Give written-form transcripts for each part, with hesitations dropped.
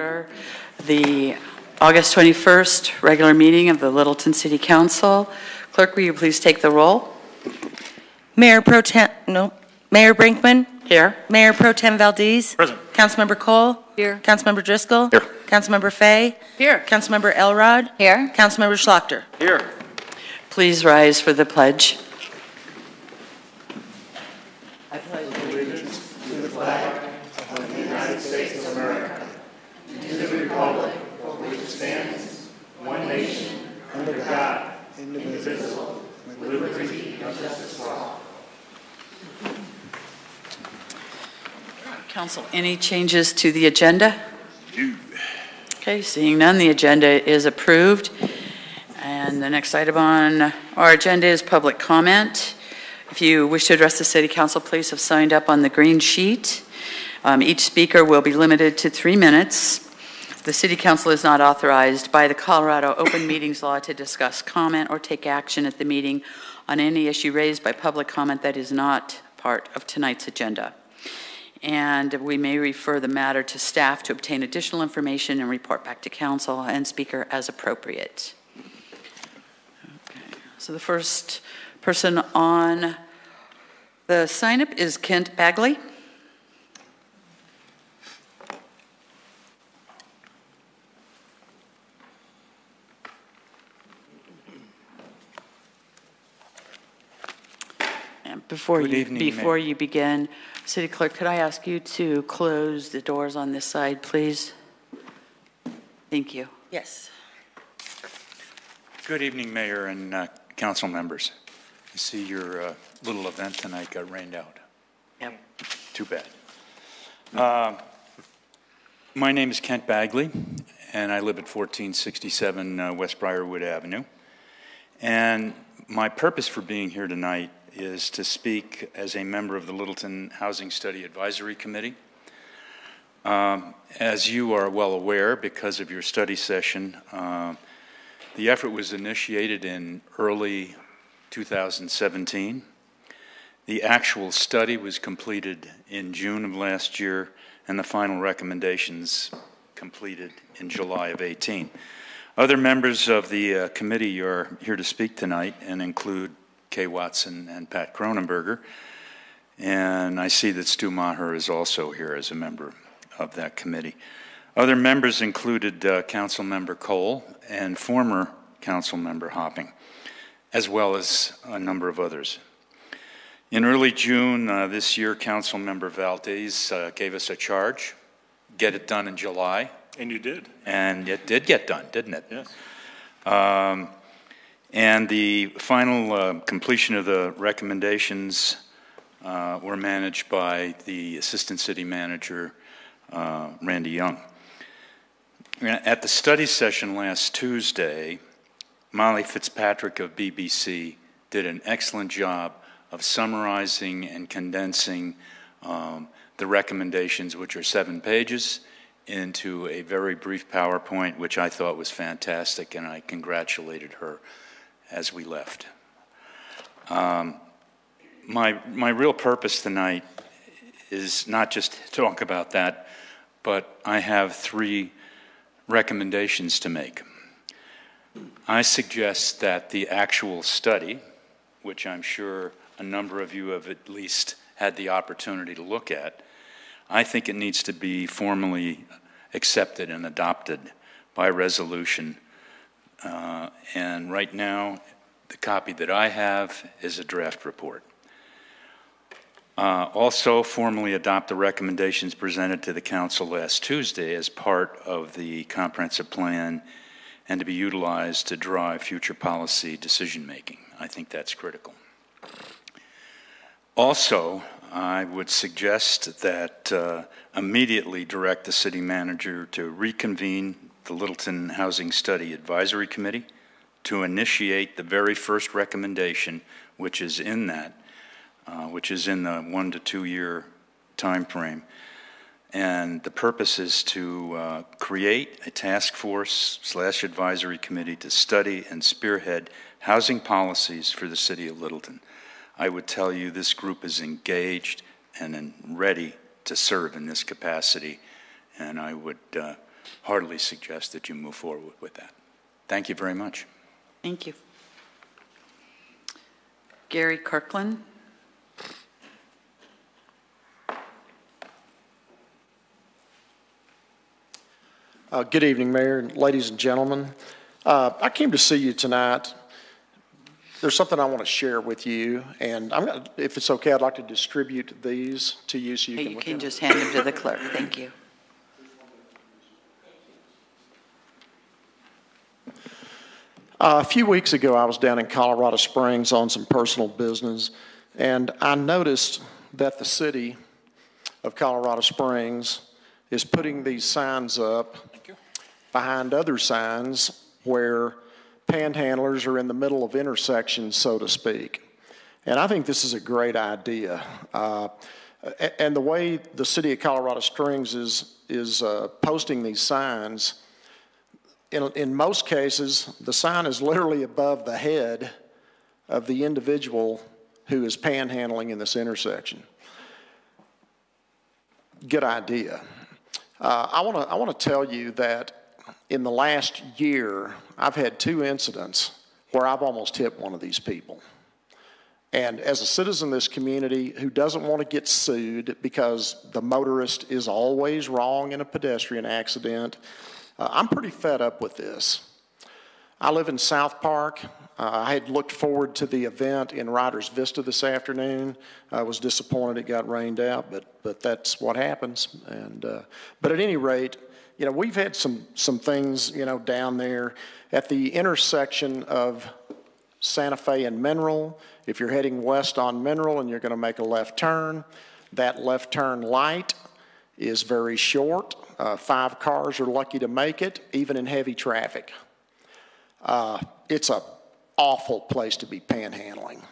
order the August 21st regular meeting of the Littleton City Council. Clerk, will you please take the roll? Mayor Brinkman. Here. Mayor Pro Tem Valdez. Present. Councilmember Cole. Here. Councilmember Driscoll. Here. Councilmember Fay. Here. Councilmember Elrod. Here. Councilmember Schlachter. Here. Please rise for the pledge. I pledge allegiance to the flag of the United States of America and to the republic for which it stands, one nation, under God, indivisible, with liberty and justice for all. Council, any changes to the agenda? Okay, seeing none, the agenda is approved. And the next item on our agenda is public comment. If you wish to address the City Council, please have signed up on the green sheet. Each speaker will be limited to 3 minutes. The City Council is not authorized by the Colorado Open Meetings Law to discuss, comment, or take action at the meeting on any issue raised by public comment that is not part of tonight's agenda. And we may refer the matter to staff to obtain additional information and report back to council and speaker as appropriate. Okay. So the first person on the sign-up is Kent Bagley. And before you begin, City Clerk, could I ask you to close the doors on this side, please? Thank you. Yes. Good evening, Mayor and council members. I see your little event tonight got rained out. Yep. Too bad. My name is Kent Bagley, and I live at 1467 West Briarwood Avenue. And my purpose for being here tonight is to speak as a member of the Littleton Housing Study Advisory Committee. As you are well aware, because of your study session, the effort was initiated in early 2017. The actual study was completed in June of last year, and the final recommendations completed in July of 18. Other members of the committee are here to speak tonight and include Kay Watson and Pat Cronenberger. And I see that Stu Maher is also here as a member of that committee. Other members included Councilmember Cole and former Councilmember Hopping, as well as a number of others. In early June this year, Councilmember Valdez gave us a charge, get it done in July. And you did. And it did get done, didn't it? Yes. And the final completion of the recommendations were managed by the Assistant City Manager, Randy Young. At the study session last Tuesday, Molly Fitzpatrick of BBC did an excellent job of summarizing and condensing the recommendations, which are 7 pages, into a very brief PowerPoint, which I thought was fantastic, and I congratulated her as we left. My real purpose tonight is not just to talk about that, but I have 3 recommendations to make. I suggest that the actual study, which I'm sure a number of you have at least had the opportunity to look at, I think it needs to be formally accepted and adopted by resolution. And right now, the copy that I have is a draft report. Also, formally adopt the recommendations presented to the council last Tuesday as part of the comprehensive plan and to be utilized to drive future policy decision-making. I think that's critical. Also, I would suggest that immediately direct the city manager to reconvene the Littleton Housing Study Advisory Committee to initiate the very first recommendation, which is in that, which is in the 1 to 2 year time frame. And the purpose is to create a task force / advisory committee to study and spearhead housing policies for the city of Littleton. I would tell you this group is engaged and ready to serve in this capacity, and I would heartily suggest that you move forward with that. Thank you very much. Thank you. Gary Kirkland. Good evening, Mayor, and ladies and gentlemen. I came to see you tonight. There's something I want to share with you, and if it's okay, I'd like to distribute these to you so you can You look can at them. just hand them to the clerk. Thank you. A few weeks ago, I was down in Colorado Springs on some personal business, and I noticed that the city of Colorado Springs is putting these signs up behind other signs where panhandlers are in the middle of intersections, so to speak. And I think this is a great idea. And the way the city of Colorado Springs is posting these signs, in most cases, the sign is literally above the head of the individual who is panhandling in this intersection. Good idea. I want to tell you that in the last year, I've had 2 incidents where I've almost hit one of these people. And as a citizen of this community who doesn't want to get sued because the motorist is always wrong in a pedestrian accident, I'm pretty fed up with this. I live in South Park. I had looked forward to the event in Riders Vista this afternoon. I was disappointed it got rained out, but that's what happens. And but at any rate, you know, we've had some things, you know, down there at the intersection of Santa Fe and Mineral. If you're heading west on Mineral and you're going to make a left turn, that left turn light is very short. 5 cars are lucky to make it, even in heavy traffic. It's an awful place to be panhandling,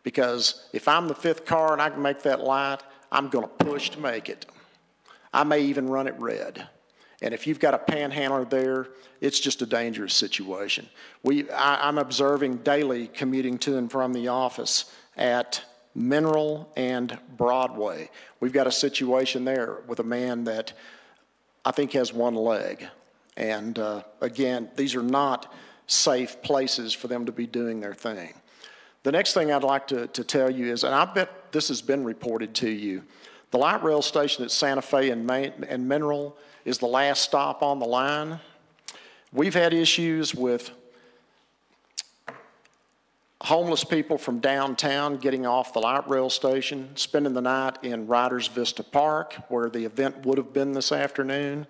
because if I'm the 5th car and I can make that light, I'm going to push to make it. I may even run it red. And if you've got a panhandler there, it's just a dangerous situation. I'm observing daily commuting to and from the office at Mineral and Broadway. We've got a situation there with a man that I think has 1 leg. And again, these are not safe places for them to be doing their thing. The next thing I'd like to tell you is, and I bet this has been reported to you, the light rail station at Santa Fe and Mineral is the last stop on the line. We've had issues with homeless people from downtown getting off the light rail station, spending the night in Riders Vista Park, where the event would have been this afternoon.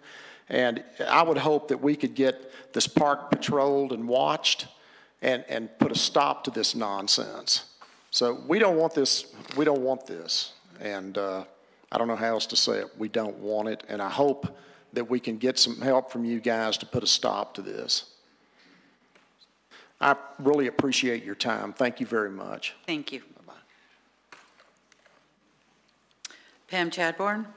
And I would hope that we could get this park patrolled and watched and put a stop to this nonsense. So we don't want this. We don't want this. And I don't know how else to say it. We don't want it. And I hope that we can get some help from you guys to put a stop to this. I really appreciate your time. Thank you very much. Thank you. Bye-bye. Pam Chadbourne.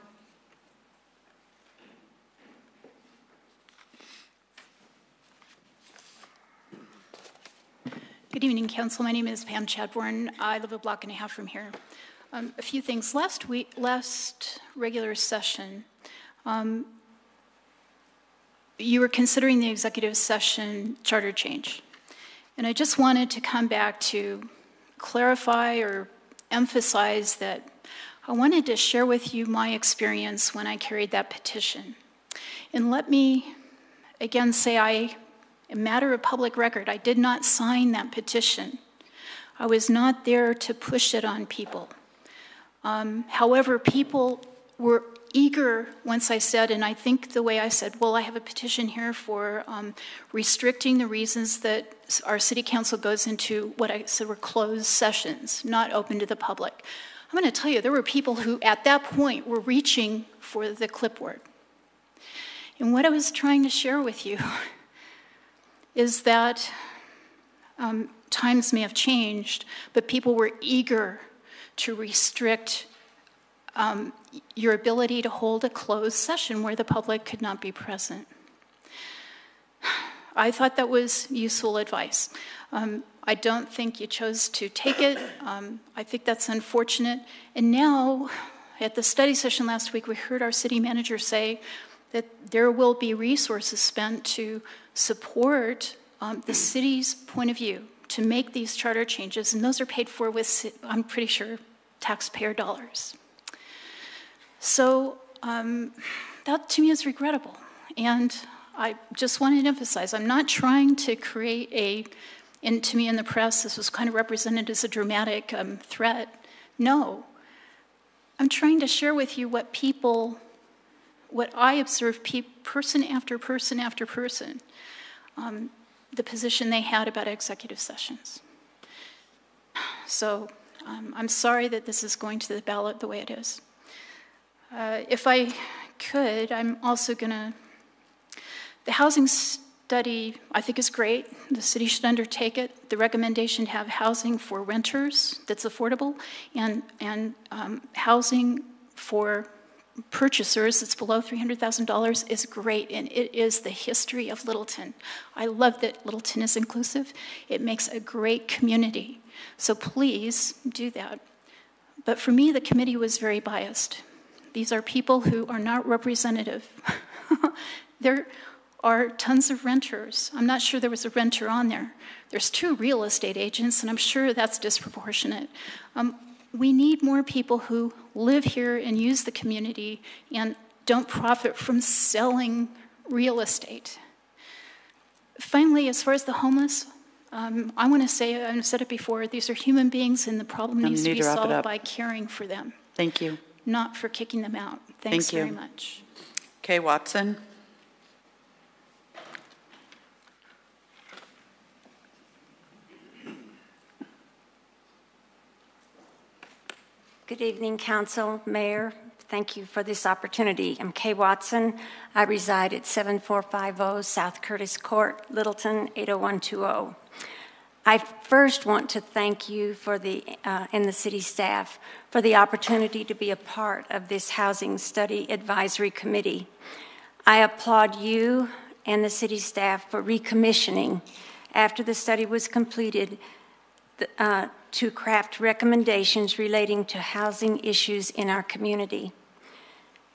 Good evening, Council. My name is Pam Chadbourne. I live a block and a half from here. A few things. Last regular session, you were considering the executive session charter change. And I just wanted to come back to clarify or emphasize that I wanted to share with you my experience when I carried that petition. And let me again say, a matter of public record, I did not sign that petition. I was not there to push it on people. However, people were eager once I said, and I think the way I said, well, I have a petition here for restricting the reasons that our city council goes into what I said were closed sessions, not open to the public. I'm going to tell you, there were people who at that point were reaching for the clipboard. And what I was trying to share with you is that times may have changed, but people were eager to restrict your ability to hold a closed session where the public could not be present. I thought that was useful advice. I don't think you chose to take it. I think that's unfortunate. And now, at the study session last week, we heard our city manager say that there will be resources spent to support the city's point of view to make these charter changes, and those are paid for with, I'm pretty sure, taxpayer dollars. So that to me is regrettable. And I just wanted to emphasize, I'm not trying to create and to me in the press, this was kind of represented as a dramatic threat. No, I'm trying to share with you what I observe person after person after person, the position they had about executive sessions. So I'm sorry that this is going to the ballot the way it is. If I could, I'm also gonna, the housing study I think is great. The city should undertake it. The recommendation to have housing for renters that's affordable and housing for purchasers that's below $300,000 is great, and it is the history of Littleton. I love that Littleton is inclusive. It makes a great community. So please do that. But for me, the committee was very biased. These are people who are not representative. There are tons of renters. I'm not sure there was a renter on there. There's 2 real estate agents, and I'm sure that's disproportionate. We need more people who live here and use the community and don't profit from selling real estate. Finally, as far as the homeless, I want to say, I've said it before, these are human beings, and the problem needs to be solved by caring for them. Thank you. Not for kicking them out. Thanks Thank you very much. Kay Watson. Good evening, Council, Mayor. Thank you for this opportunity. I'm Kay Watson. I reside at 7450 South Curtis Court, Littleton, 80120. I first want to thank you for and the city staff for the opportunity to be a part of this Housing Study Advisory Committee. I applaud you and the city staff for recommissioning after the study was completed to craft recommendations relating to housing issues in our community.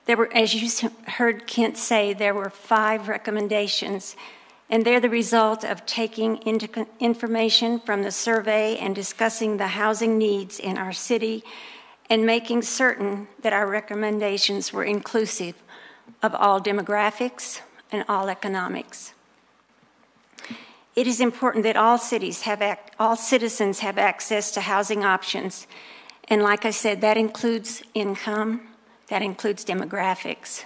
There were, as you heard Kent say, there were 5 recommendations, and they're the result of taking into information from the survey and discussing the housing needs in our city and making certain that our recommendations were inclusive of all demographics and all economics. It is important that all citizens have access to housing options. And like I said, that includes income, that includes demographics.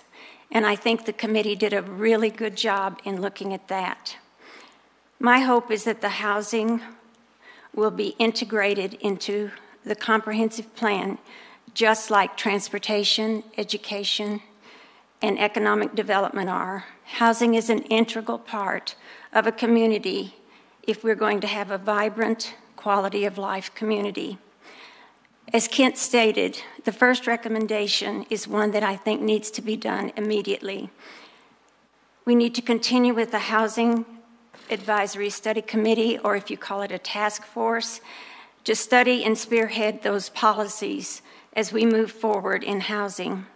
And I think the committee did a really good job in looking at that. My hope is that the housing will be integrated into the comprehensive plan, just like transportation, education, and economic development are. Housing is an integral part of a community if we're going to have a vibrant, quality of life community. As Kent stated, the first recommendation is one that I think needs to be done immediately. We need to continue with the Housing Advisory Study Committee, or if you call it a task force, to study and spearhead those policies as we move forward in housing.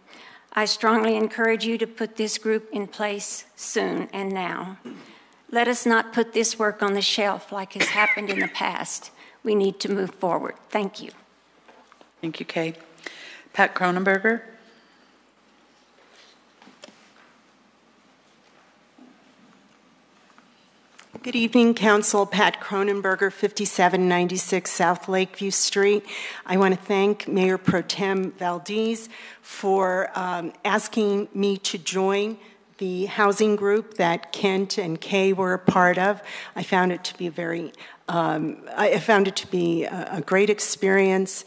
I strongly encourage you to put this group in place soon and now. Let us not put this work on the shelf like has happened in the past. We need to move forward. Thank you. Thank you, Kay. Pat Cronenberger. Good evening, Council. Pat Cronenberger, 5796 South Lakeview Street. I want to thank Mayor Pro Tem Valdez for asking me to join the housing group that Kent and Kay were a part of. I found it to be a great experience.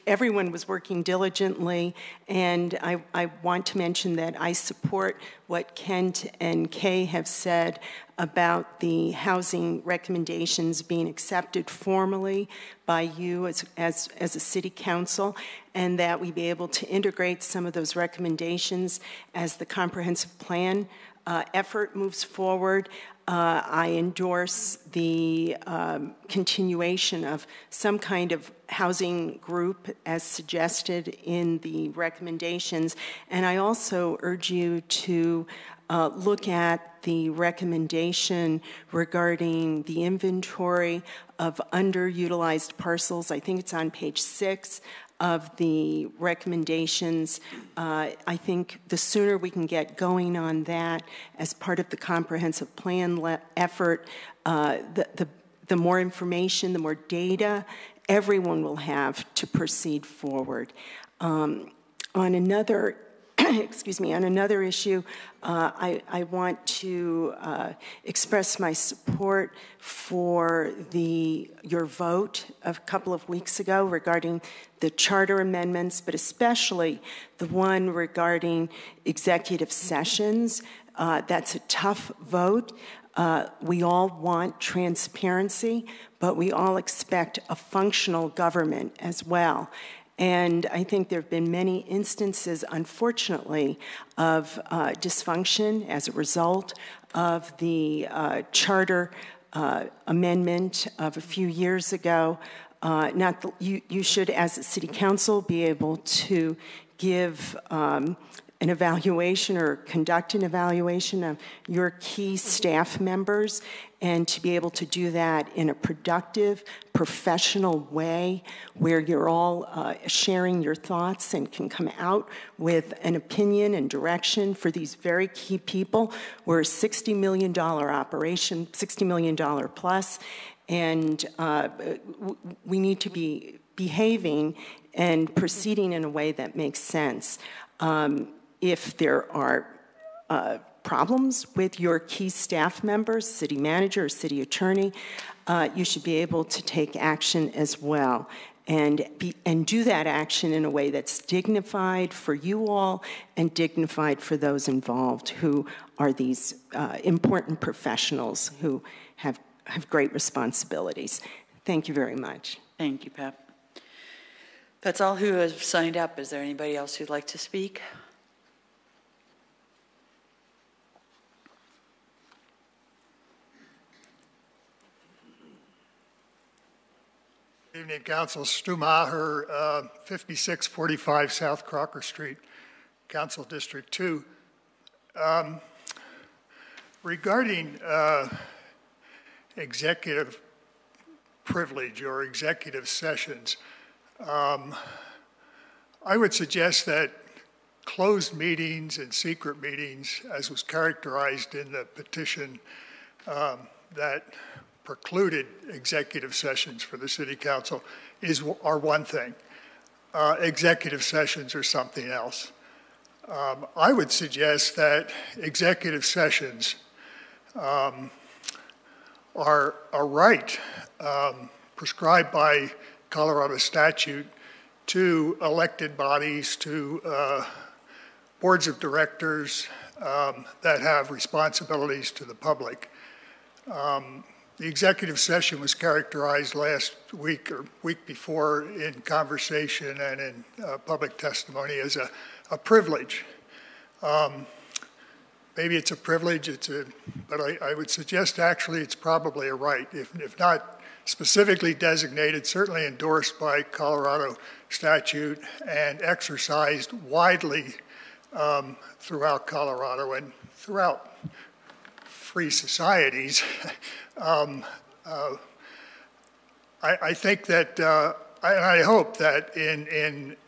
Everyone was working diligently, and I want to mention that I support what Kent and Kay have said about the housing recommendations being accepted formally by you as a city council, and that we be able to integrate some of those recommendations as the comprehensive plan effort moves forward. I endorse the continuation of some kind of housing group as suggested in the recommendations. And I also urge you to look at the recommendation regarding the inventory of underutilized parcels. I think it's on page 6 of the recommendations. I think the sooner we can get going on that as part of the comprehensive plan effort, the more information, the more data everyone will have to proceed forward. On another excuse me, on another issue, I want to express my support for your vote a couple of weeks ago regarding the charter amendments, but especially the one regarding executive sessions. That's a tough vote. We all want transparency, but we all expect a functional government as well. And I think there have been many instances, unfortunately, of dysfunction as a result of the charter amendment of a few years ago. You should, as a city council, be able to give an evaluation or conduct an evaluation of your key staff members, and to be able to do that in a productive, professional way where you're all sharing your thoughts and can come out with an opinion and direction for these very key people. We're a $60 million operation, $60 million plus, and we need to be behaving and proceeding in a way that makes sense. If there are problems with your key staff members, city manager or city attorney, you should be able to take action as well, and do that action in a way that's dignified for you all and dignified for those involved, who are these important professionals who have great responsibilities. Thank you very much. Thank you, Pep. That's all who have signed up. Is there anybody else who'd like to speak? Good evening, Council. Stu Maher, 5645 South Crocker Street, Council District 2. Regarding executive privilege or executive sessions, I would suggest that closed meetings and secret meetings, as was characterized in the petition that precluded executive sessions for the City Council, are one thing. Executive sessions are something else. I would suggest that executive sessions are a right prescribed by Colorado statute to elected bodies, to boards of directors that have responsibilities to the public. The executive session was characterized last week or week before in conversation and in public testimony as a privilege. Maybe it's a privilege, but I would suggest actually it's probably a right, if not specifically designated, certainly endorsed by Colorado statute and exercised widely throughout Colorado and throughout free societies. I think that, I hope that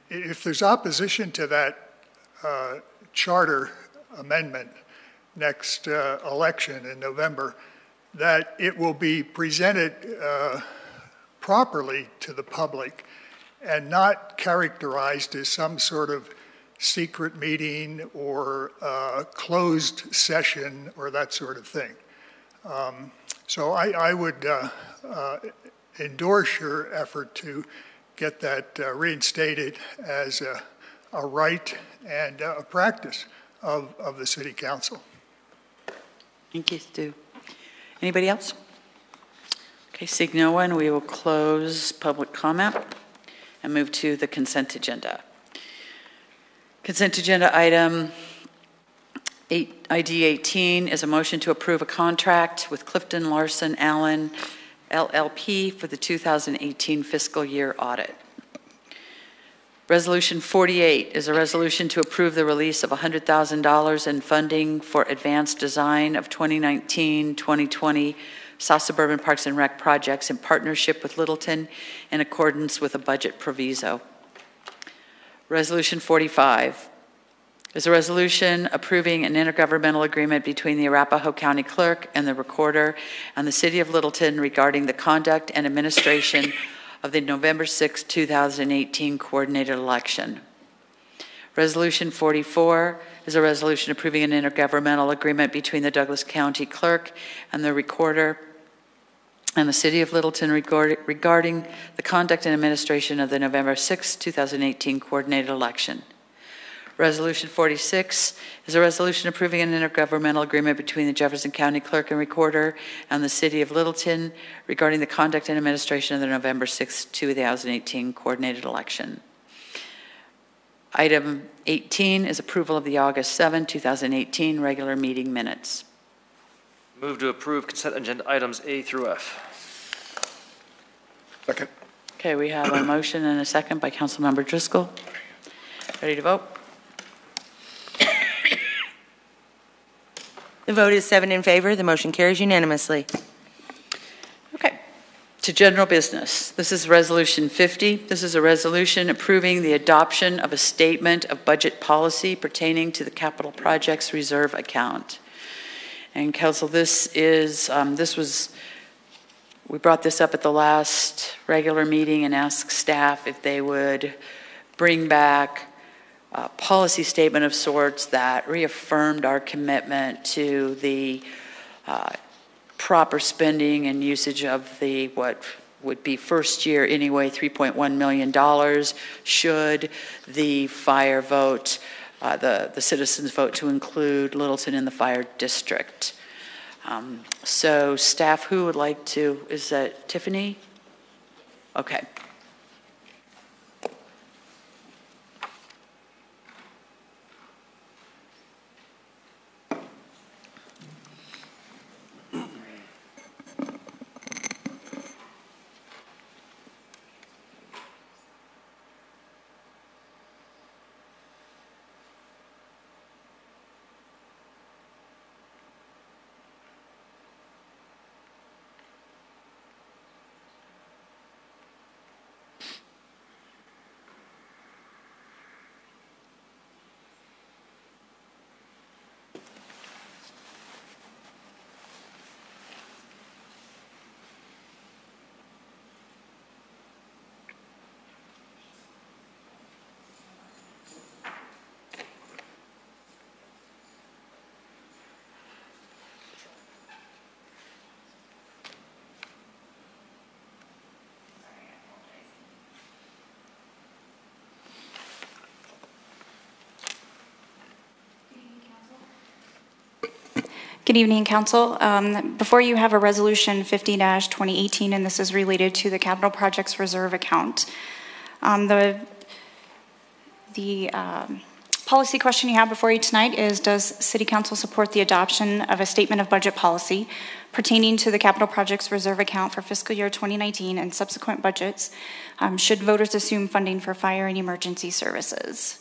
if there's opposition to that charter amendment next election in November, that it will be presented properly to the public and not characterized as some sort of secret meeting or closed session or that sort of thing. So I would endorse your effort to get that reinstated as a right and a practice of the City Council. Thank you, Stu. Anybody else? Okay, seeing no one, we will close public comment and move to the consent agenda. Consent agenda item ID 18 is a motion to approve a contract with Clifton Larson Allen LLP for the 2018 fiscal year audit. Resolution 48 is a resolution to approve the release of $100,000 in funding for advanced design of 2019-2020 South Suburban Parks and Rec projects in partnership with Littleton in accordance with a budget proviso. Resolution 45 is a resolution approving an intergovernmental agreement between the Arapahoe County Clerk and the Recorder and the City of Littleton regarding the conduct and administration of the November 6, 2018 coordinated election. Resolution 44 is a resolution approving an intergovernmental agreement between the Douglas County Clerk and the Recorder and the City of Littleton regarding the conduct and administration of the November 6, 2018 coordinated election. Resolution 46 is a resolution approving an intergovernmental agreement between the Jefferson County Clerk and Recorder and the City of Littleton regarding the conduct and administration of the November 6, 2018 coordinated election. Item 18 is approval of the August 7, 2018 regular meeting minutes. Move to approve consent agenda items A through F. Second. Okay, we have a motion and a second by Councilmember Driscoll. Ready to vote? The vote is 7 in favor. The motion carries unanimously. Okay. To general business. This is Resolution 50. This is a resolution approving the adoption of a statement of budget policy pertaining to the capital projects reserve account. And Council, this is, we brought this up at the last regular meeting and asked staff if they would bring back a policy statement of sorts that reaffirmed our commitment to the proper spending and usage of the what would be first year anyway $3.1 million should the fire vote, the citizens vote to include Littleton in the fire district. So staff, who would like to, is that Tiffany? Okay. Good evening, Council. Before you have a Resolution 50-2018, and this is related to the Capital Projects Reserve account. The policy question you have before you tonight is, does City Council support the adoption of a statement of budget policy pertaining to the Capital Projects Reserve account for fiscal year 2019 and subsequent budgets, should voters assume funding for fire and emergency services?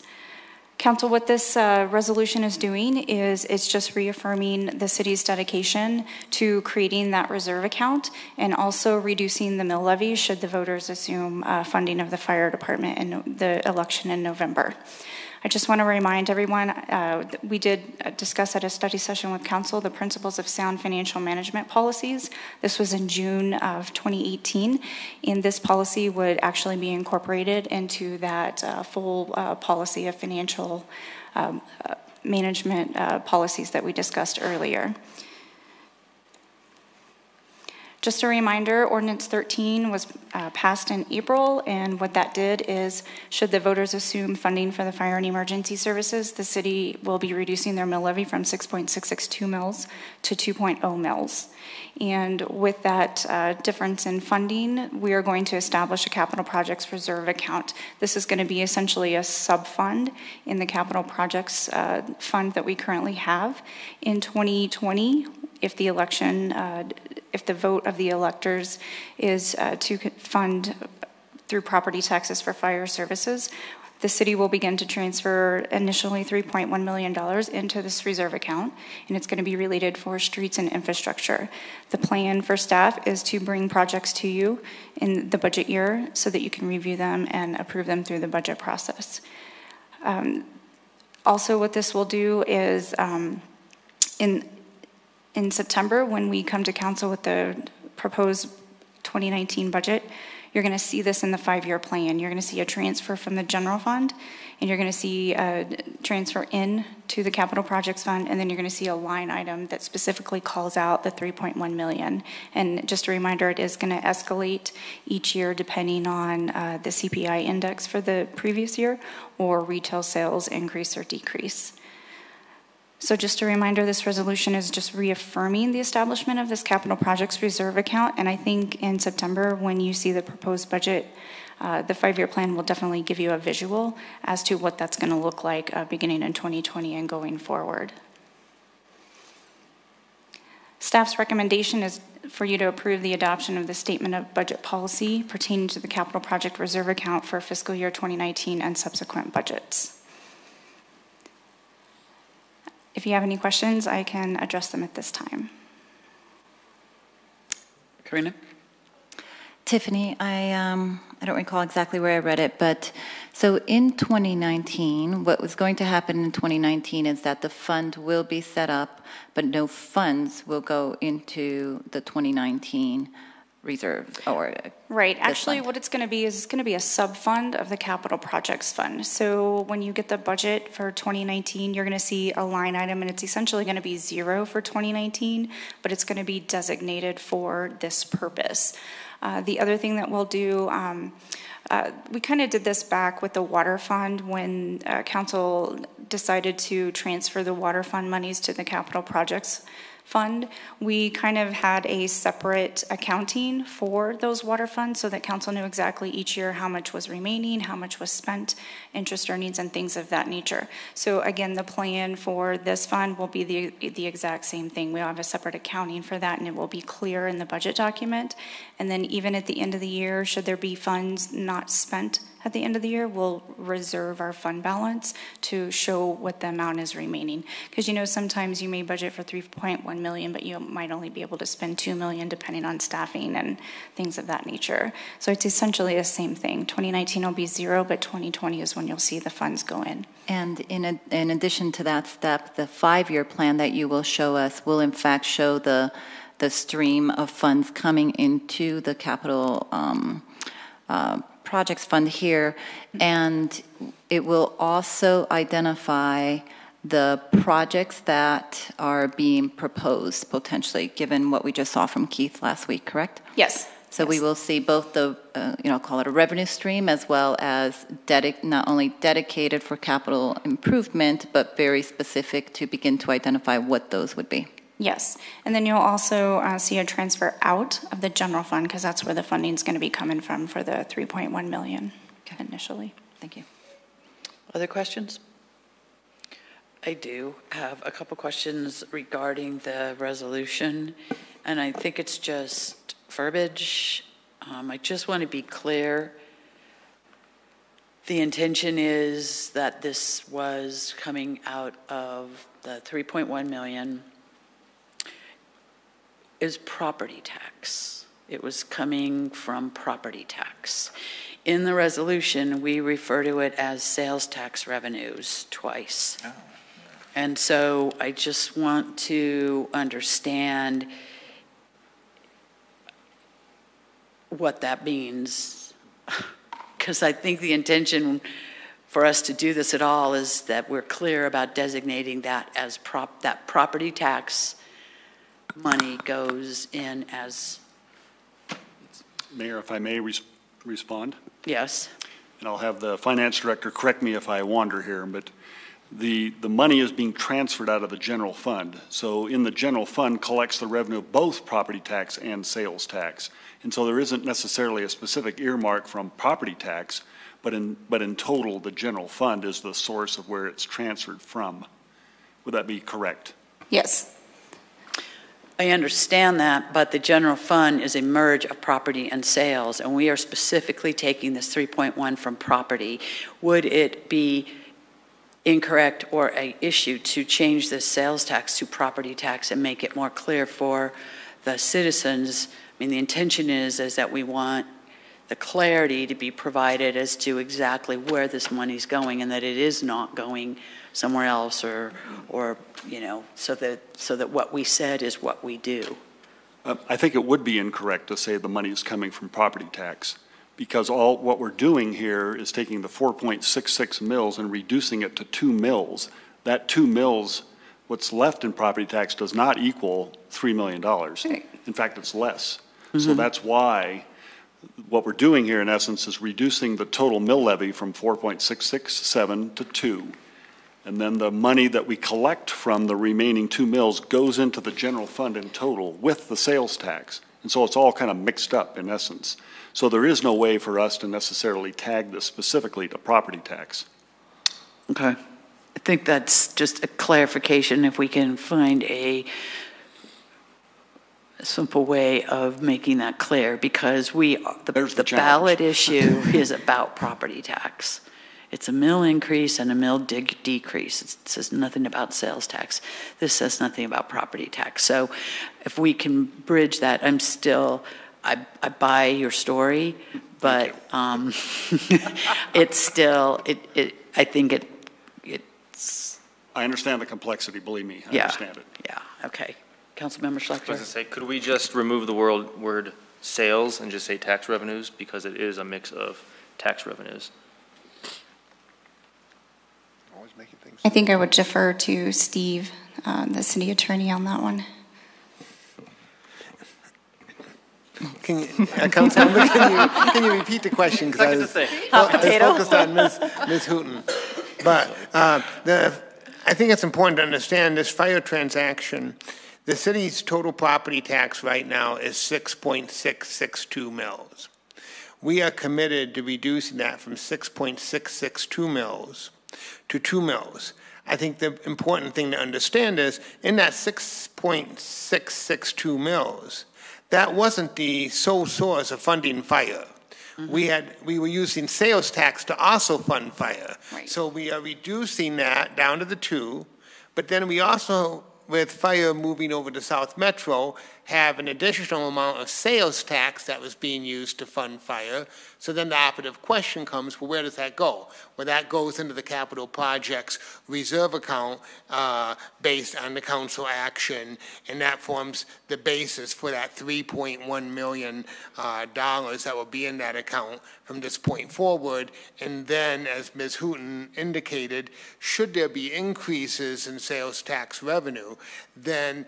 Council, what this resolution is doing is it's just reaffirming the city's dedication to creating that reserve account and also reducing the mill levy should the voters assume funding of the fire department in the election in November. I just want to remind everyone, we did discuss at a study session with Council the principles of sound financial management policies. This was in June of 2018, and this policy would actually be incorporated into that full policy of financial management policies that we discussed earlier. Just a reminder, Ordinance 13 was passed in April, and what that did is, should the voters assume funding for the fire and emergency services, the city will be reducing their mill levy from 6.662 mils to 2.0 mils. And with that difference in funding, we are going to establish a capital projects reserve account. This is going to be essentially a sub-fund in the capital projects fund that we currently have. In 2020, if the election, if the vote of the electors is to fund through property taxes for fire services, the city will begin to transfer initially $3.1 million into this reserve account, and it's going to be related for streets and infrastructure. The plan for staff is to bring projects to you in the budget year so that you can review them and approve them through the budget process. Also, what this will do is in September, when we come to council with the proposed 2019 budget, you're going to see this in the 5-year plan. You're going to see a transfer from the general fund, and you're going to see a transfer in to the capital projects fund, and then you're going to see a line item that specifically calls out the $3.1 million. And just a reminder, it is going to escalate each year depending on the CPI index for the previous year or retail sales increase or decrease. So just a reminder, this resolution is just reaffirming the establishment of this capital projects reserve account. And I think in September, when you see the proposed budget, the 5-year plan will definitely give you a visual as to what that's going to look like beginning in 2020 and going forward. Staff's recommendation is for you to approve the adoption of the statement of budget policy pertaining to the capital project reserve account for fiscal year 2019 and subsequent budgets. If you have any questions, I can address them at this time. Karina? Tiffany, I don't recall exactly where I read it, but so in 2019, what was going to happen in 2019 is that the fund will be set up, but no funds will go into the 2019 reserves or right. Actually, what it's going to be is it's going to be a sub-fund of the capital projects fund. So when you get the budget for 2019, you're going to see a line item, and it's essentially going to be 0 for 2019, but it's going to be designated for this purpose. The other thing that we'll do, we kind of did this back with the water fund when council decided to transfer the water fund monies to the capital projects fund. We kind of had a separate accounting for those water funds so that council knew exactly each year how much was remaining, how much was spent, interest earnings, and things of that nature. So again, the plan for this fund will be the exact same thing. We'll have a separate accounting for that, and it will be clear in the budget document. And then even at the end of the year, should there be funds not spent at the end of the year, we'll reserve our fund balance to show what the amount is remaining. Because you know, sometimes you may budget for $3.1 million, but you might only be able to spend $2 million depending on staffing and things of that nature. So it's essentially the same thing. 2019 will be 0, but 2020 is when you'll see the funds go in. And in addition to that step, the 5-year plan that you will show us will in fact show the stream of funds coming into the capital projects fund here, and it will also identify the projects that are being proposed potentially, given what we just saw from Keith last week, correct? Yes. So yes. We will see both the, call it a revenue stream, as well as not only dedicated for capital improvement, but very specific to begin to identify what those would be. Yes, and then you'll also see a transfer out of the general fund because that's where the funding is going to be coming from for the $3.1 million initially. Thank you. Other questions? I do have a couple questions regarding the resolution, and I think it's just verbiage. I just want to be clear. The intention is that this was coming out of the $3.1 million is property tax. It was coming from property tax. In the resolution, we refer to it as sales tax revenues twice. Oh. And so I just want to understand what that means, because I think the intention for us to do this at all is that we're clear about designating that as that property tax money goes in as... Mayor, if I may respond? Yes. And I'll have the finance director correct me if I wander here, but the money is being transferred out of the general fund. So in the general fund collects the revenue of both property tax and sales tax. And so there isn't necessarily a specific earmark from property tax, but in total, the general fund is the source of where it's transferred from. Would that be correct? Yes. I understand that, but the general fund is a merge of property and sales, and we are specifically taking this 3.1 from property. Would it be incorrect or a issue to change this sales tax to property tax and make it more clear for the citizens? I mean, the intention is that we want the clarity to be provided as to exactly where this money's going, and that it is not going somewhere else, or you know, so that what we said is what we do. I think it would be incorrect to say the money is coming from property tax, because what we're doing here is taking the 4.66 mills and reducing it to 2 mills. That 2 mills, what's left in property tax, does not equal $3 million. In fact, it's less. So that's why what we're doing here, in essence, is reducing the total mill levy from 4.667 to 2. And then the money that we collect from the remaining 2 mills goes into the general fund in total with the sales tax. And so it's all kind of mixed up, in essence. So there is no way for us to necessarily tag this specifically to property tax. Okay. I think that's just a clarification, if we can find a simple way of making that clear, because the ballot issue is about property tax. It's a mill increase and a mill decrease. It says nothing about sales tax. This says nothing about property tax. So if we can bridge that, I buy your story, but it's still, I think it's. I understand the complexity, believe me, I understand it. Yeah, okay. Councilmember Schlechter. I was going to say, could we just remove the word sales and just say tax revenues, because it is a mix of tax revenues? I think I would defer to Steve, the city attorney, on that one. Can you, Councilmember, can you repeat the question? Because I was focused on Ms. Hooton. But I think it's important to understand this fire transaction. The city's total property tax right now is 6.662 mills. We are committed to reducing that from 6.662 mills to 2 mills. I think the important thing to understand is in that 6.662 mills, that wasn't the sole source of funding fire. We were using sales tax to also fund fire. Right. So we are reducing that down to the 2, but then we also, with fire moving over to South Metro, have an additional amount of sales tax that was being used to fund fire. So then the operative question comes, well, where does that go? Well, that goes into the capital projects reserve account based on the council action, and that forms the basis for that $3.1 million that will be in that account from this point forward. And then, as Ms. Hooton indicated, should there be increases in sales tax revenue, then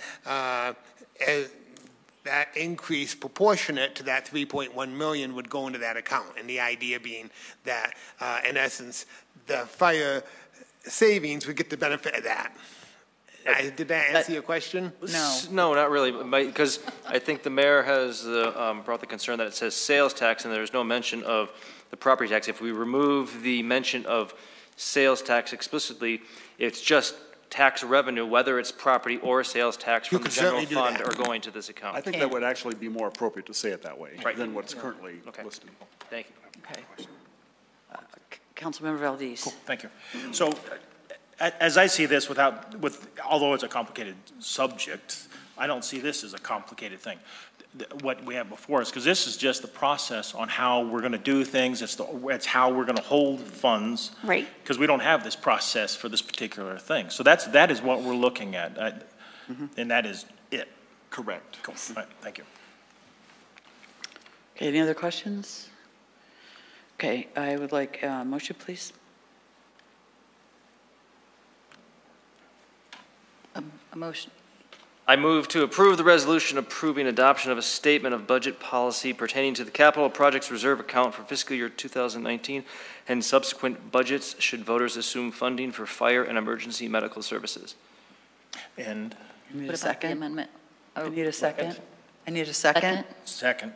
that increase proportionate to that 3.1 million would go into that account. And the idea being that, in essence, the fire savings would get the benefit of that. Did that answer your question? No, not really, because I think the mayor has brought the concern that it says sales tax and there's no mention of the property tax. If we remove the mention of sales tax explicitly, it's just tax revenue, whether it's property or sales tax from the general fund, are going to this account. I think that would actually be more appropriate to say it that way than what's currently listed. Thank you. Okay. Councilmember Valdez. Cool. Thank you. So, as I see this, although it's a complicated subject, I don't see this as a complicated thing. What we have before us, because this is just the process on how we're going to do things. It's how we're going to hold funds, right? Because we don't have this process for this particular thing. So that is what we're looking at, and that is it. Correct. Cool. All right, thank you. Okay, any other questions? Okay, I would like a motion, please. A motion. I move to approve the resolution approving adoption of a statement of budget policy pertaining to the capital projects reserve account for fiscal year 2019 and subsequent budgets should voters assume funding for fire and emergency medical services. And need a second? Amendment. I need a second. I need a second. Second.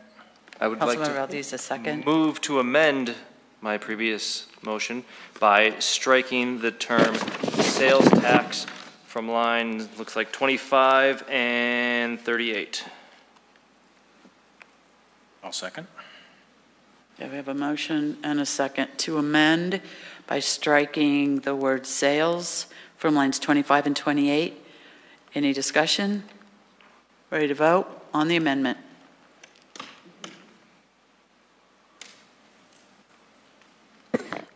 I would like to a second. Move to amend my previous motion by striking the term sales tax from line, looks like 25 and 38. I'll second. Yeah, we have a motion and a second to amend by striking the word sales from lines 25 and 28. Any discussion? Ready to vote on the amendment?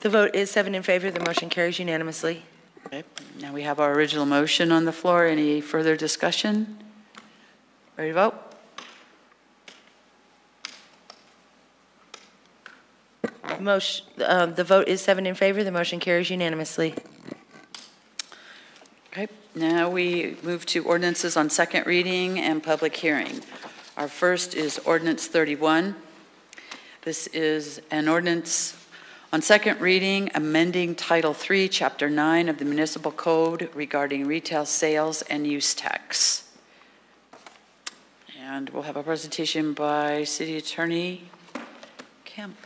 The vote is 7 in favor. The motion carries unanimously. Okay. Now we have our original motion on the floor. Any further discussion? Ready to vote? The vote is 7 in favor. The motion carries unanimously. Okay. Now we move to ordinances on second reading and public hearing. Our first is Ordinance 31. This is an ordinance on second reading, amending Title III, Chapter 9 of the Municipal Code regarding retail sales and use tax. And we'll have a presentation by City Attorney Kemp.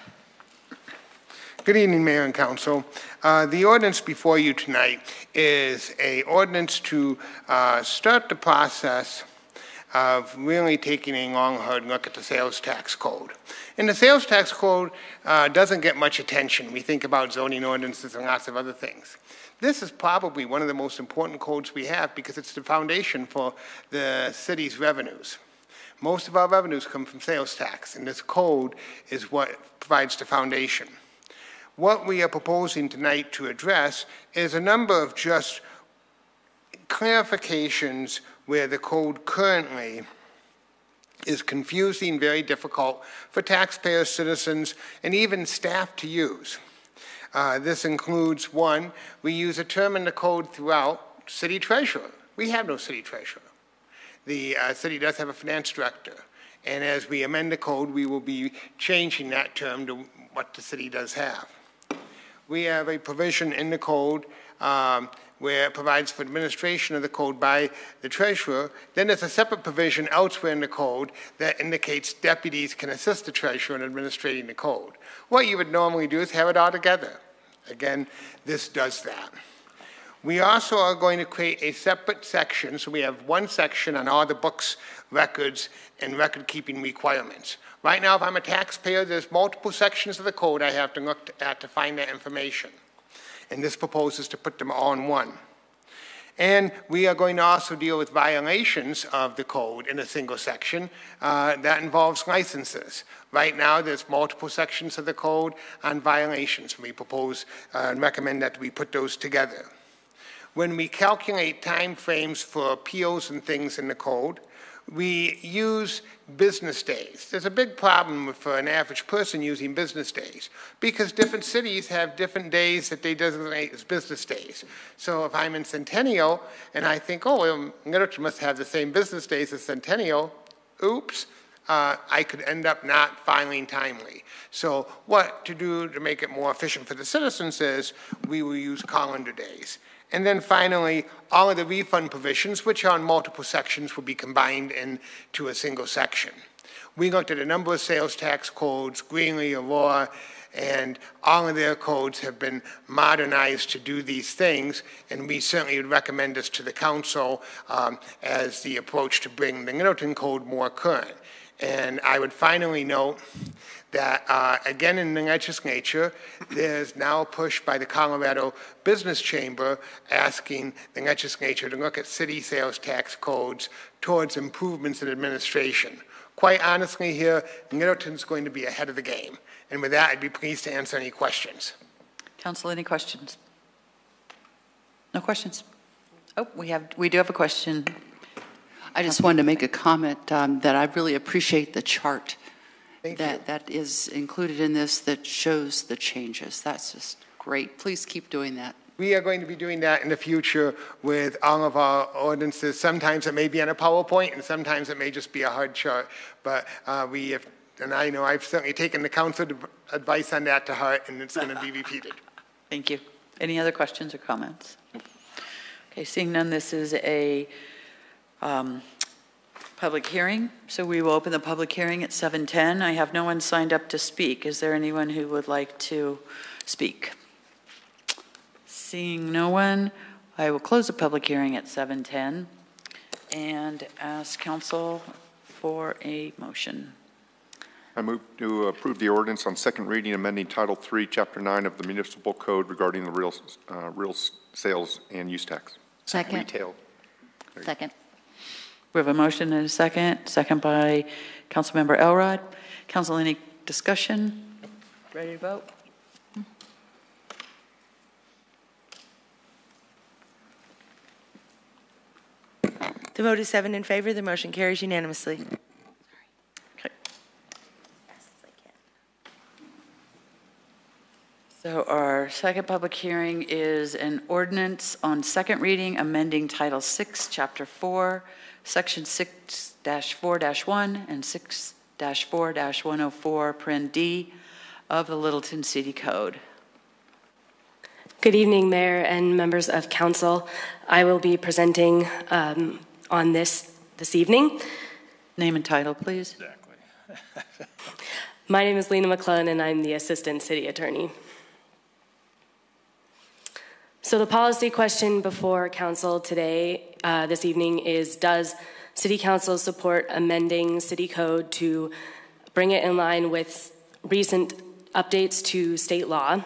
Good evening, Mayor and Council. The ordinance before you tonight is an ordinance to start the process of really taking a long, hard look at the sales tax code. And the sales tax code doesn't get much attention. We think about zoning ordinances and lots of other things. This is probably one of the most important codes we have because it's the foundation for the city's revenues. Most of our revenues come from sales tax, and this code is what provides the foundation. What we are proposing tonight to address is a number of just clarifications where the code currently is confusing, very difficult for taxpayers, citizens, and even staff to use. This includes, one, we use a term in the code throughout, city treasurer. We have no city treasurer. The city does have a finance director, and as we amend the code, we will be changing that term to what the city does have. We have a provision in the code where it provides for administration of the code by the treasurer. Then there's a separate provision elsewhere in the code that indicates deputies can assist the treasurer in administrating the code. What you would normally do is have it all together. Again, this does that. We also are going to create a separate section, so we have one section on all the books, records, and record-keeping requirements. Right now, if I'm a taxpayer, there's multiple sections of the code I have to look at to find that information. And this proposes to put them all in one. And we are going to also deal with violations of the code in a single section. That involves licenses. Right now, there's multiple sections of the code on violations. We propose and recommend that we put those together. When we calculate time frames for appeals and things in the code, we use business days. There's a big problem for an average person using business days because different cities have different days that they designate as business days. So if I'm in Centennial and I think, oh, well, Littleton must have the same business days as Centennial, oops, I could end up not filing timely. So what to do to make it more efficient for the citizens is we will use calendar days. And then finally, all of the refund provisions, which are in multiple sections, will be combined into a single section. We looked at a number of sales tax codes, Greenlee, Aurora, and all of their codes have been modernized to do these things, and we certainly would recommend this to the council as the approach to bring the Littleton Code more current. And I would finally note that, again, in the legislature, there's now a push by the Colorado Business Chamber asking the legislature to look at city sales tax codes towards improvements in administration. Quite honestly here, Littleton's going to be ahead of the game. And with that, I'd be pleased to answer any questions. Council, any questions? No questions? Oh, we do have a question. I just wanted to make a comment that I really appreciate the chart that is included in this that shows the changes. That's just great. Please keep doing that. We are going to be doing that in the future with all of our ordinances. Sometimes it may be on a PowerPoint, and sometimes it may just be a hard chart. But and I know I've certainly taken the council advice on that to heart, and it's going to be repeated. Thank you. Any other questions or comments? Okay, seeing none, this is a public hearing, so we will open the public hearing at 7:10. I have no one signed up to speak. Is there anyone who would like to speak? Seeing no one, I will close the public hearing at 7:10 and ask council for a motion. I move to approve the ordinance on second reading amending Title III, Chapter 9 of the Municipal Code regarding the real sales and use tax. Second. Retail. Second. We have a motion and a second by Councilmember Elrod. Council, any discussion? Ready to vote? The vote is 7 in favor. The motion carries unanimously. So our second public hearing is an ordinance on second reading amending Title VI, Chapter 4, Section 6-4-1 and 6-4-104, Paren D of the Littleton City Code. Good evening, Mayor and members of council. I will be presenting on this evening. Name and title, please. Exactly. My name is Lena McClellan, and I'm the Assistant City Attorney. So the policy question before council today, this evening, is does City Council support amending City Code to bring it in line with recent updates to state law?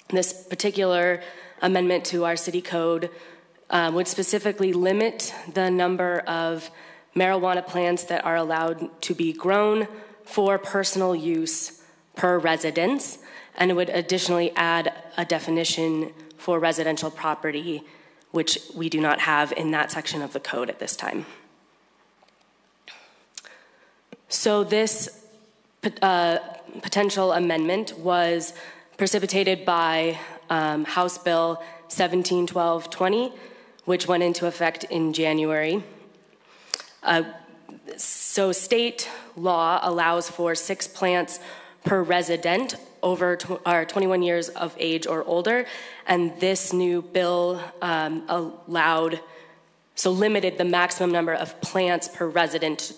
This particular amendment to our City Code would specifically limit the number of marijuana plants that are allowed to be grown for personal use per residence, and it would additionally add a definition for residential property, which we do not have in that section of the code at this time. So this potential amendment was precipitated by House Bill 1712-20, which went into effect in January. So state law allows for 6 plants per resident over 21 years of age or older, and this new bill limited the maximum number of plants per residence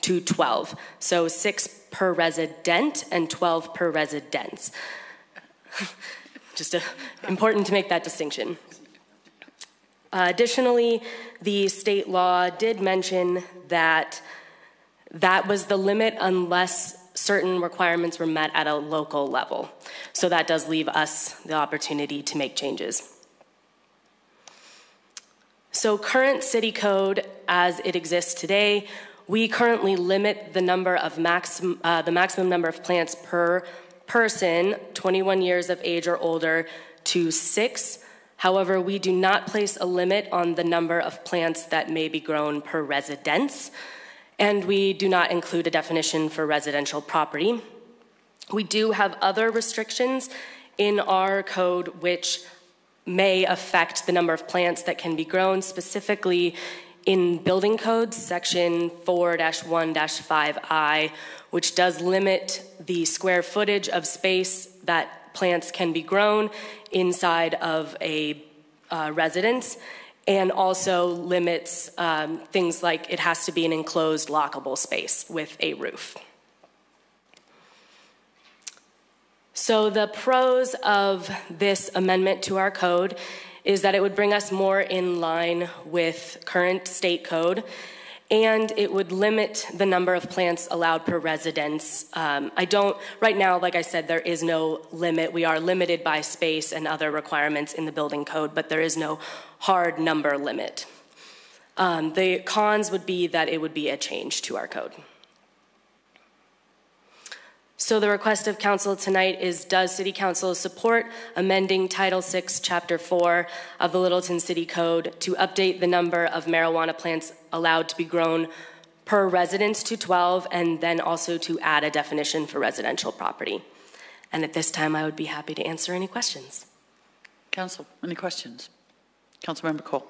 to 12. So 6 per resident and 12 per residence. Just important to make that distinction. Additionally, the state law did mention that that was the limit unless certain requirements were met at a local level. So that does leave us the opportunity to make changes. So current city code as it exists today, we currently limit the number of the maximum number of plants per person, 21 years of age or older, to 6. However, we do not place a limit on the number of plants that may be grown per residence, and we do not include a definition for residential property. We do have other restrictions in our code which may affect the number of plants that can be grown, specifically in building codes, section 4-1-5I, which does limit the square footage of space that plants can be grown inside of a residence, and also limits things like it has to be an enclosed lockable space with a roof. So the pros of this amendment to our code is that it would bring us more in line with current state code, and it would limit the number of plants allowed per residence. Right now, like I said, there is no limit. We are limited by space and other requirements in the building code, but there is no hard number limit. The cons would be that it would be a change to our code. So the request of council tonight is, does City Council support amending Title VI, Chapter 4 of the Littleton City Code to update the number of marijuana plants allowed to be grown per residence to 12, and then also to add a definition for residential property? And at this time, I would be happy to answer any questions. Council, any questions? Councilmember Cole.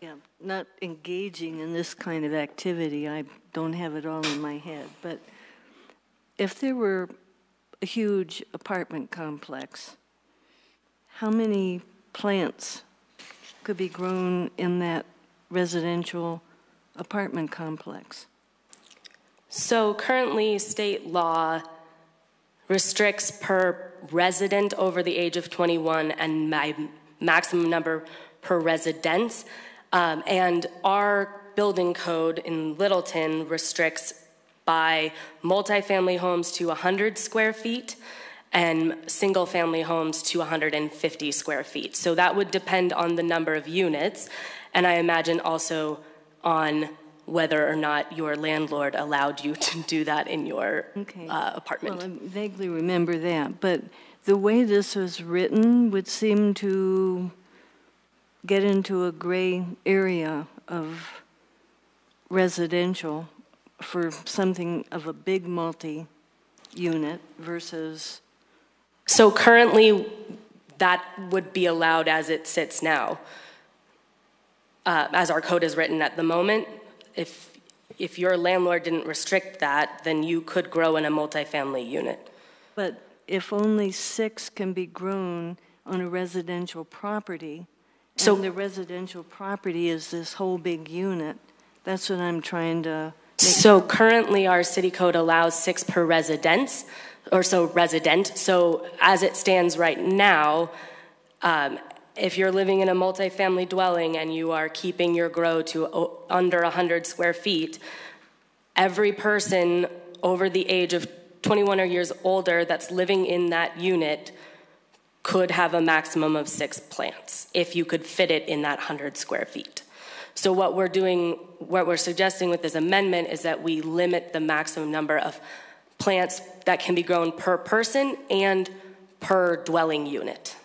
Yeah, not engaging in this kind of activity. I don't have it all in my head, but if there were a huge apartment complex, how many plants could be grown in that residential apartment complex? So currently, state law restricts per resident over the age of 21 and maximum number per residence. And our building code in Littleton restricts by multifamily homes to 100 square feet and single-family homes to 150 square feet. So that would depend on the number of units, and I imagine also on whether or not your landlord allowed you to do that in your apartment. Well, I vaguely remember that, but the way this was written would seem to get into a gray area of residential for something of a big multi-unit versus... So currently, that would be allowed as it sits now. As our code is written at the moment, if your landlord didn't restrict that, then you could grow in a multifamily unit. But if only 6 can be grown on a residential property, and the residential property is this whole big unit, that's what I'm trying to... So currently our city code allows 6 per residence, or so resident. So as it stands right now, if you're living in a multifamily dwelling and you are keeping your grow to under 100 square feet, every person over the age of 21 or years older that's living in that unit could have a maximum of 6 plants if you could fit it in that 100 square feet. So what we're suggesting with this amendment is that we limit the maximum number of plants that can be grown per person and per dwelling unit.